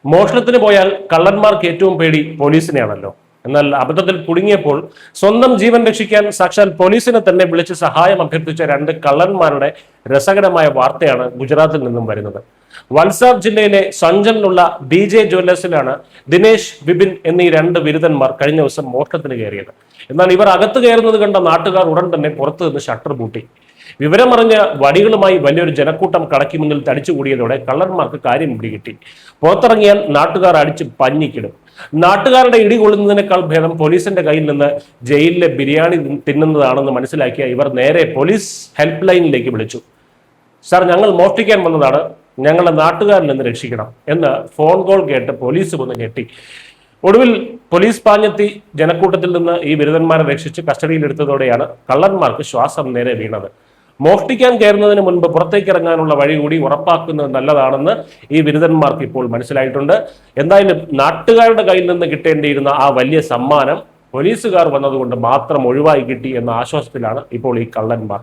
മോഷണത്തിന് പോയാൽ കള്ളന്മാർക്ക് ഏറ്റവും പേടി പോലീസിനെയാണല്ലോ. എന്നാൽ അബദ്ധത്തിൽ കുടുങ്ങിയപ്പോൾ സ്വന്തം ജീവൻ രക്ഷിക്കാൻ സാക്ഷാൽ പോലീസിനെ തന്നെ വിളിച്ച് സഹായം അഭ്യർത്ഥിച്ച രണ്ട് കള്ളന്മാരുടെ രസകരമായ വാർത്തയാണ് ഗുജറാത്തിൽ നിന്നും വരുന്നത്. വൽസാദ് ജില്ലയിലെ സഞ്ജലിലുള്ള DJ ജ്വല്ലേഴ്സിലാണ് ദിനേശ്, വിപിൻ എന്നീ രണ്ട് ബിരുദന്മാർ കഴിഞ്ഞ ദിവസം മോഷണത്തിന് കയറിയത്. എന്നാൽ ഇവർ അകത്ത് കയറുന്നത് കണ്ട നാട്ടുകാർ ഉടൻ തന്നെ പുറത്തു നിന്ന് ഷട്ടർ പൂട്ടി. വിവരമറിഞ്ഞ വടികളുമായി വലിയൊരു ജനക്കൂട്ടം കടയ്ക്ക് മുന്നിൽ തടിച്ചുകൂടിയതോടെ കള്ളന്മാർക്ക് കാര്യം പിടികിട്ടി. പുറത്തിറങ്ങിയാൽ നാട്ടുകാർ അടിച്ച് പഞ്ഞിക്കിടും. നാട്ടുകാരുടെ ഇടി കൊള്ളുന്നതിനേക്കാൾ ഭേദം പോലീസിന്റെ കയ്യിൽ നിന്ന് ജയിലിലെ ബിരിയാണി തിന്നുന്നതാണെന്ന് മനസ്സിലാക്കിയ ഇവർ നേരെ പോലീസ് ഹെൽപ്പ് ലൈനിലേക്ക് വിളിച്ചു. സാർ, ഞങ്ങൾ മോഷ്ടിക്കാൻ വന്നതാണ്, ഞങ്ങളുടെ നാട്ടുകാരിൽ നിന്ന് രക്ഷിക്കണം എന്ന് ഫോൺ കോൾ കേട്ട് പോലീസ് വന്ന് ഞെട്ടി. ഒടുവിൽ പോലീസ് പാഞ്ഞെത്തി ജനക്കൂട്ടത്തിൽ നിന്ന് ഈ ബിരുദന്മാരെ രക്ഷിച്ച് കസ്റ്റഡിയിലെടുത്തതോടെയാണ് കള്ളന്മാർക്ക് ശ്വാസം നേരെ വീണത്. മോഷ്ടിക്കാൻ കയറുന്നതിന് മുൻപ് പുറത്തേക്ക് ഇറങ്ങാനുള്ള വഴി കൂടി ഉറപ്പാക്കുന്നത് നല്ലതാണെന്ന് ഈ ബിരുദന്മാർക്ക് ഇപ്പോൾ മനസ്സിലായിട്ടുണ്ട്. എന്തായാലും നാട്ടുകാരുടെ കയ്യിൽ നിന്ന് കിട്ടേണ്ടിയിരുന്ന ആ വലിയ സമ്മാനം പോലീസുകാർ വന്നതുകൊണ്ട് മാത്രം ഒഴിവായി കിട്ടി എന്ന ആശ്വാസത്തിലാണ് ഇപ്പോൾ ഈ കള്ളന്മാർ.